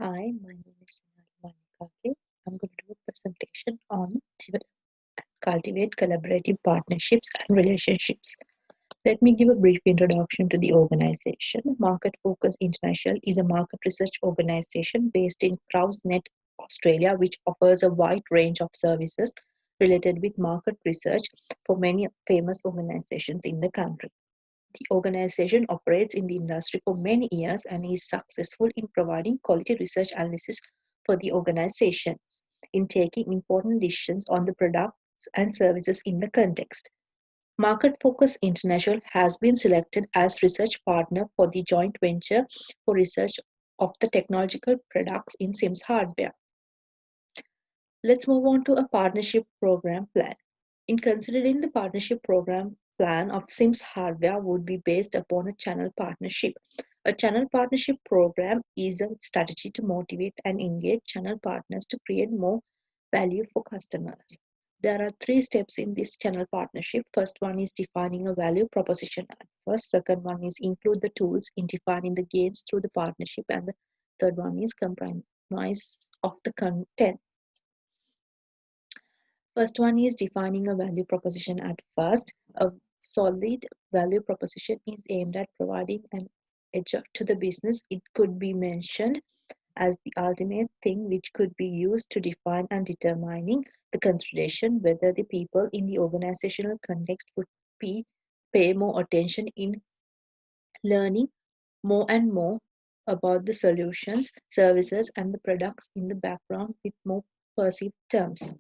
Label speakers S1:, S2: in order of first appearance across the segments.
S1: Hi, my name is Monica. I'm going to do a presentation on develop and cultivate collaborative partnerships and relationships. Let me give a brief introduction to the organization. Market Focus International is a market research organization based in Crows-Net, Australia, which offers a wide range of services related with market research for many famous organizations in the country. The organization operates in the industry for many years and is successful in providing quality research analysis for the organizations in taking important decisions on the products and services in the context. Market Focus International has been selected as research partner for the joint venture for research of the technological products in Sims hardware. Let's move on to a partnership program plan. In considering the partnership program plan of Sims hardware would be based upon a channel partnership. A channel partnership program is a strategy to motivate and engage channel partners to create more value for customers. There are three steps in this channel partnership. First one is defining a value proposition at first. Second one is include the tools in defining the gains through the partnership. And the third one is compromise of the content. First one is defining a value proposition at first. A solid value proposition is aimed at providing an edge to the business. It could be mentioned as the ultimate thing which could be used to define and determining the consideration whether the people in the organizational context would pay more attention in learning more and more about the solutions, services, and the products in the background with more perceived terms.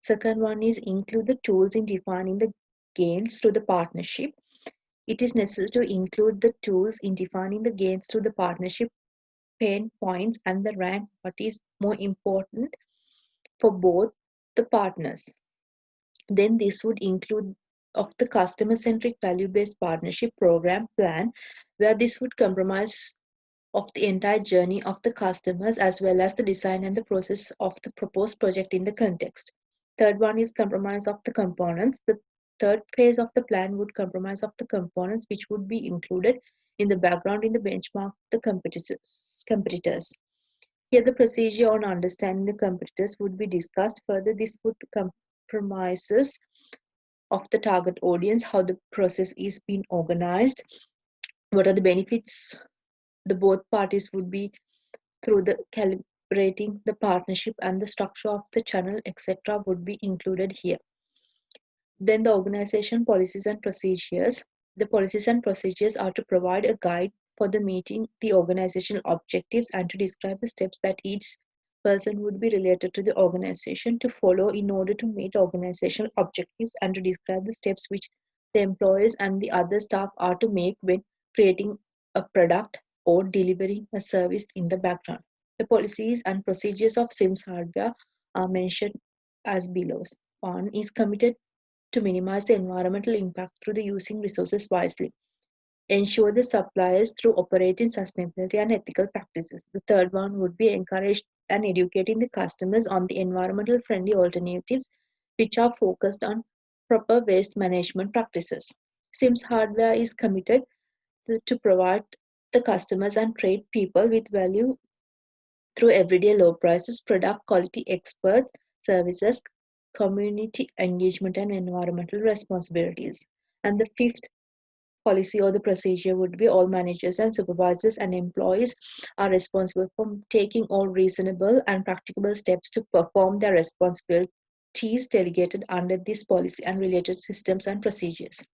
S1: Second one is include the tools in defining the gains to the partnership. It is necessary to include the tools in defining the gains to the partnership, pain points, and the rank what is more important for both the partners. Then this would include of the customer-centric value-based partnership program plan, where this would comprise of the entire journey of the customers as well as the design and the process of the proposed project in the context. Third one is compromise of the components. The third phase of the plan would comprise of the components which would be included in the background in the benchmark the competitors. Here the procedure on understanding the competitors would be discussed further. This would compromises of the target audience, how the process is being organized, what are the benefits the both parties would be through the calibrating the partnership, and the structure of the channel, etc., would be included here. Then the organization policies and procedures. The policies and procedures are to provide a guide for the meeting the organizational objectives and to describe the steps that each person would be related to the organization to follow in order to meet organizational objectives, and to describe the steps which the employees and the other staff are to make when creating a product or delivering a service in the background. The policies and procedures of Sims hardware are mentioned as below. One is committed to minimize the environmental impact through the using resources wisely. Ensure the suppliers through operating sustainability and ethical practices. The third one would be encourage and educating the customers on the environmental friendly alternatives which are focused on proper waste management practices. Sims hardware is committed to provide the customers and trade people with value through everyday low prices, product quality, expert services, community engagement, and environmental responsibilities. And the fifth policy or the procedure would be all managers and supervisors and employees are responsible for taking all reasonable and practicable steps to perform their responsibilities delegated under this policy and related systems and procedures.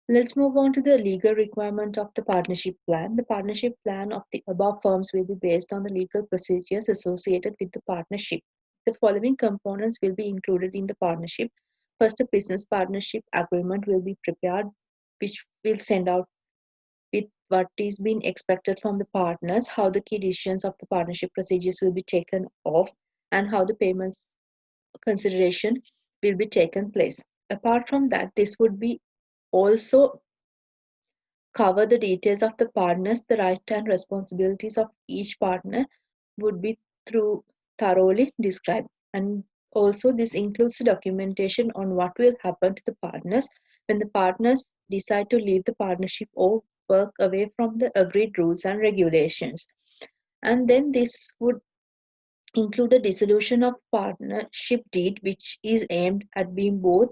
S1: Let's move on to the legal requirement of the partnership plan. The partnership plan of the above firms will be based on the legal procedures associated with the partnership. The following components will be included in the partnership. First, a business partnership agreement will be prepared, which will send out with what is being expected from the partners, how the key decisions of the partnership procedures will be taken off, and how the payments consideration will be taken place. Apart from that, this would be also cover the details of the partners. The right and responsibilities of each partner would be thoroughly described. And also this includes the documentation on what will happen to the partners when the partners decide to leave the partnership or work away from the agreed rules and regulations. And then this would include a dissolution of partnership deed, which is aimed at being both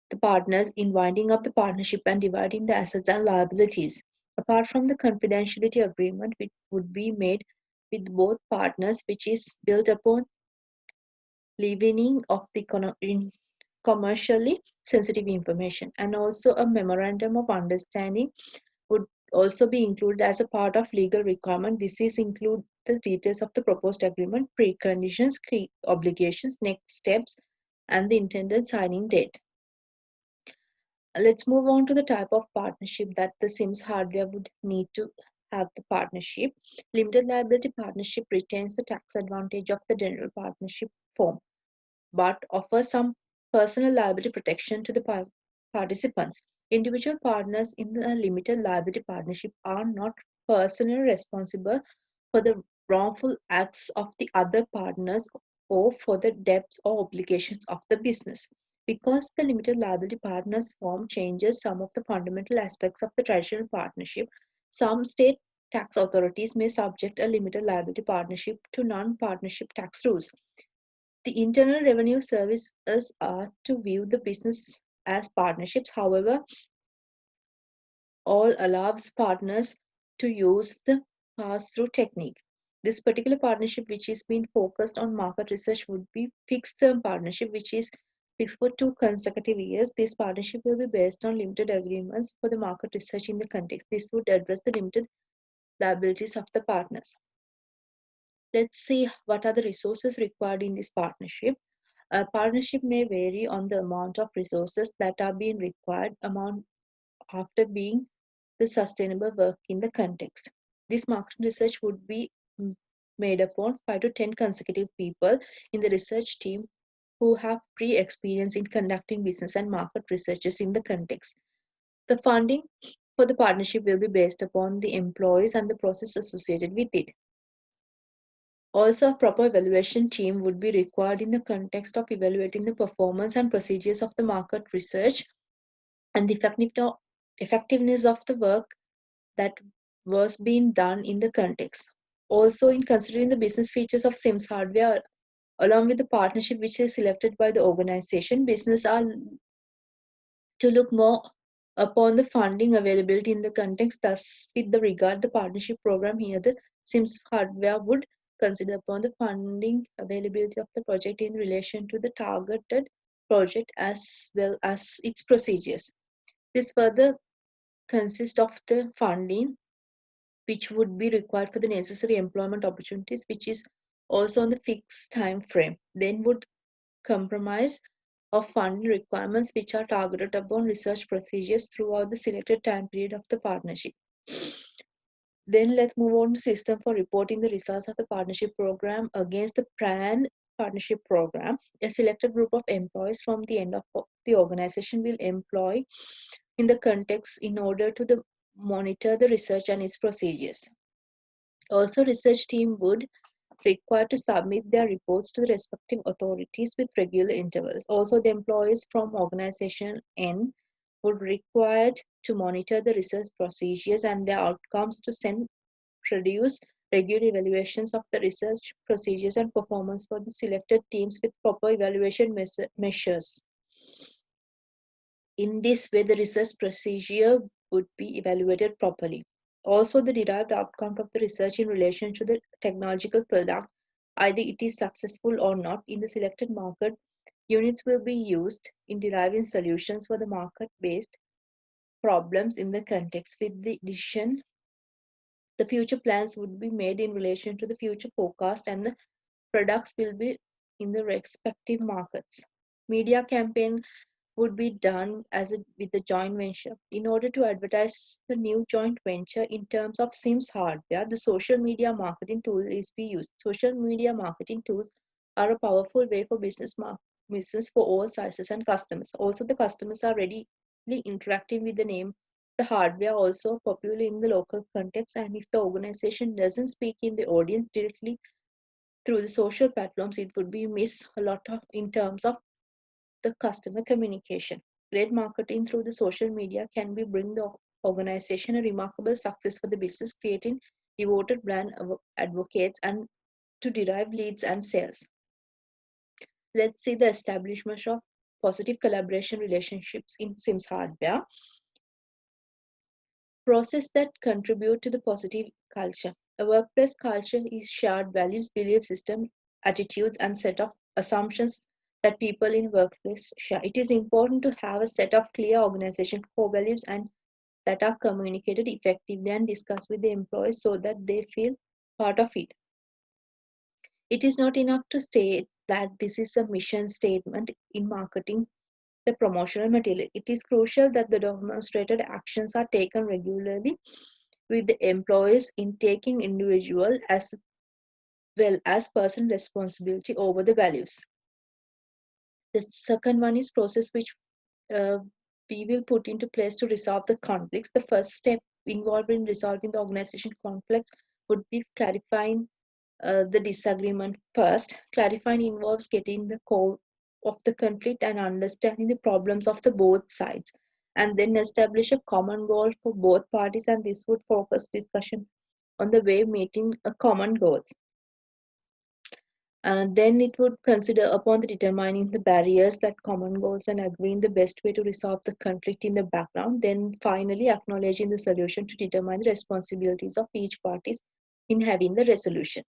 S1: the partners in winding up the partnership and dividing the assets and liabilities. Apart from the confidentiality agreement, which would be made with both partners, which is built upon leavening of the commercially sensitive information, and also a memorandum of understanding would also be included as a part of legal requirement. This is include the details of the proposed agreement, preconditions, key obligations, next steps, and the intended signing date. Let's move on to the type of partnership that the SIMS hardware would need to have the partnership. Limited liability partnership retains the tax advantage of the general partnership form, but offers some personal liability protection to the participants. Individual partners in the limited liability partnership are not personally responsible for the wrongful acts of the other partners or for the debts or obligations of the business. Because the limited liability partners form changes some of the fundamental aspects of the traditional partnership, some state tax authorities may subject a limited liability partnership to non-partnership tax rules. The Internal Revenue Services are to view the business as partnerships. However, all allows partners to use the pass-through technique. This particular partnership, which is being focused on market research, would be fixed-term partnership, which is fixed for 2 consecutive years. This partnership will be based on limited agreements for the market research in the context. This would address the limited liabilities of the partners. Let's see what are the resources required in this partnership. A partnership may vary on the amount of resources that are being required amount after being the sustainable work in the context. This market research would be made upon 5 to 10 consecutive people in the research team who have pre-experience in conducting business and market researches in the context. The funding for the partnership will be based upon the employees and the process associated with it. Also, a proper evaluation team would be required in the context of evaluating the performance and procedures of the market research and the effectiveness of the work that was being done in the context. Also, in considering the business features of SIMS hardware along with the partnership which is selected by the organization, business are to look more upon the funding availability in the context. Thus, with the regard the partnership program here, the SIMS hardware would consider upon the funding availability of the project in relation to the targeted project as well as its procedures. This further consists of the funding which would be required for the necessary employment opportunities, which is also on the fixed time frame. Then would compromise of funding requirements which are targeted upon research procedures throughout the selected time period of the partnership. Then let's move on to system for reporting the results of the partnership program against the planned partnership program. A selected group of employees from the end of the organization will employ in the context in order to monitor the research and its procedures. Also, research team would required to submit their reports to the respective authorities with regular intervals. Also, the employees from organization N would required to monitor the research procedures and their outcomes to produce regular evaluations of the research procedures and performance for the selected teams with proper evaluation measures. In this way, the research procedure would be evaluated properly. Also, the derived outcome of the research in relation to the technological product, either it is successful or not in the selected market, units will be used in deriving solutions for the market-based problems in the context. With the addition, the future plans would be made in relation to the future forecast and the products will be in the respective markets. Media campaign would be done with the joint venture. In order to advertise the new joint venture in terms of SIMS hardware, the social media marketing tool is be used. Social media marketing tools are a powerful way for business for all sizes and customers. Also, the customers are readily interacting with the name. The hardware also popular in the local context, and if the organization doesn't speak in the audience directly through the social platforms, it would be miss a lot of in terms of the customer communication. Great marketing through the social media can be bring the organization a remarkable success for the business, creating devoted brand advocates, and to derive leads and sales. Let's see the establishment of positive collaboration relationships in Sims hardware. Process that contribute to the positive culture. A workplace culture is shared values, belief system, attitudes, and set of assumptions that people in workplace share. It is important to have a set of clear organization core values and that are communicated effectively and discussed with the employees so that they feel part of it. It is not enough to state that this is a mission statement in marketing the promotional material. It is crucial that the demonstrated actions are taken regularly with the employees in taking individual as well as personal responsibility over the values. The second one is process which uh, we will put into place to resolve the conflicts. The first step involved in resolving the organization conflicts would be clarifying the disagreement first. Clarifying involves getting the core of the conflict and understanding the problems of the both sides, and then establish a common goal for both parties. And this would focus discussion on the way meeting a common goals. Then it would consider upon the determining the barriers that common goals and agreeing the best way to resolve the conflict in the background. Then finally acknowledging the solution to determine the responsibilities of each parties in having the resolution.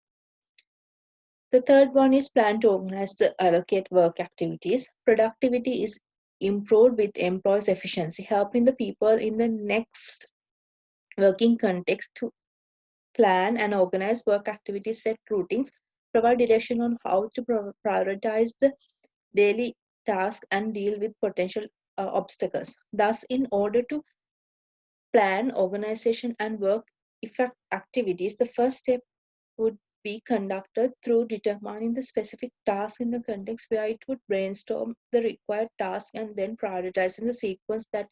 S1: The third one is plan to organize the allocate work activities. Productivity is improved with employees' efficiency, helping the people in the next working context to plan and organize work activities, set routines, provide direction on how to prioritize the daily tasks and deal with potential obstacles. Thus, in order to plan, organization, and work effect activities, the first step would be conducted through determining the specific task in the context where it would brainstorm the required task and then prioritizing the sequence that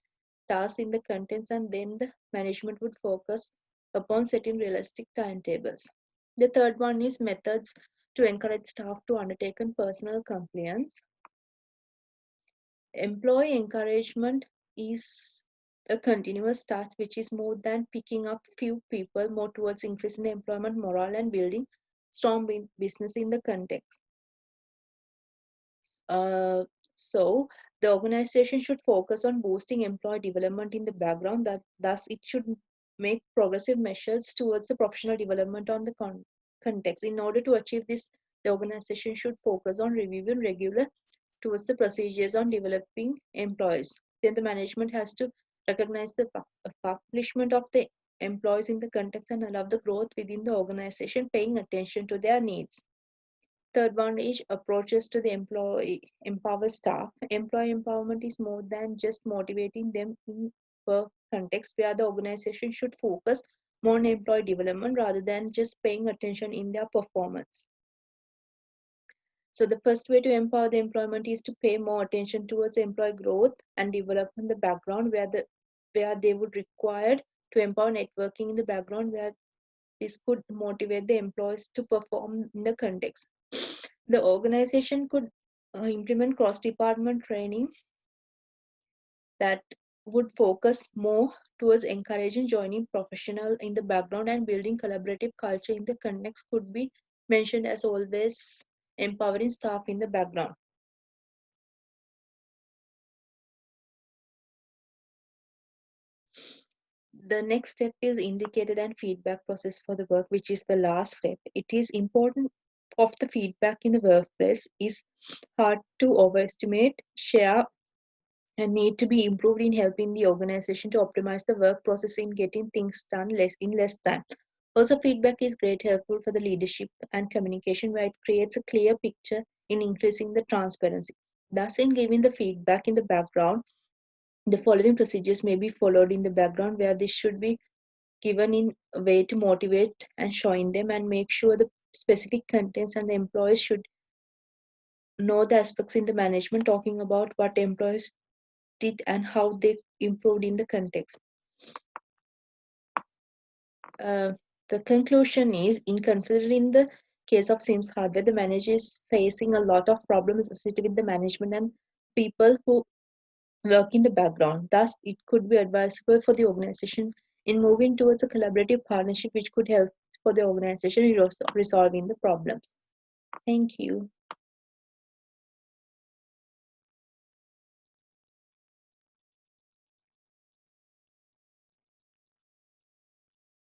S1: task in the contents, and then the management would focus upon setting realistic timetables. The third one is methods to encourage staff to undertake personal compliance. Employee encouragement is a continuous task which is more than picking up few people, more towards increasing the employment morale and building strong business in the context. So the organization should focus on boosting employee development in the background. Thus it should make progressive measures towards the professional development on the context. In order to achieve this, the organization should focus on reviewing regular towards the procedures on developing employees. Then the management has to recognize the accomplishment of the employees in the context and allow the growth within the organization, paying attention to their needs. Third one is approaches to the employee empower staff. Employee empowerment is more than just motivating them in work context where the organization should focus more on employee development rather than just paying attention in their performance. So the first way to empower the employment is to pay more attention towards employee growth and development in the background where they would required to empower networking in the background where this could motivate the employees to perform in the context. The organization could implement cross-department training that would focus more towards encouraging joining professional in the background and building collaborative culture in the context could be mentioned as always empowering staff in the background. The next step is indicated and feedback process for the work, which is the last step. It is important of the feedback in the workplace is hard to overestimate, share, and need to be improved in helping the organization to optimize the work process in getting things done in less time. Also, feedback is great helpful for the leadership and communication where it creates a clear picture in increasing the transparency. Thus, in giving the feedback in the background, the following procedures may be followed in the background where this should be given in a way to motivate and showing them and make sure the specific contents and the employees should know the aspects in the management talking about what employees did and how they improved in the context. The conclusion is in considering the case of Sims hardware, the manager is facing a lot of problems associated with the management and people who work in the background. Thus, it could be advisable for the organization in moving towards a collaborative partnership which could help for the organization resolving the problems. Thank you.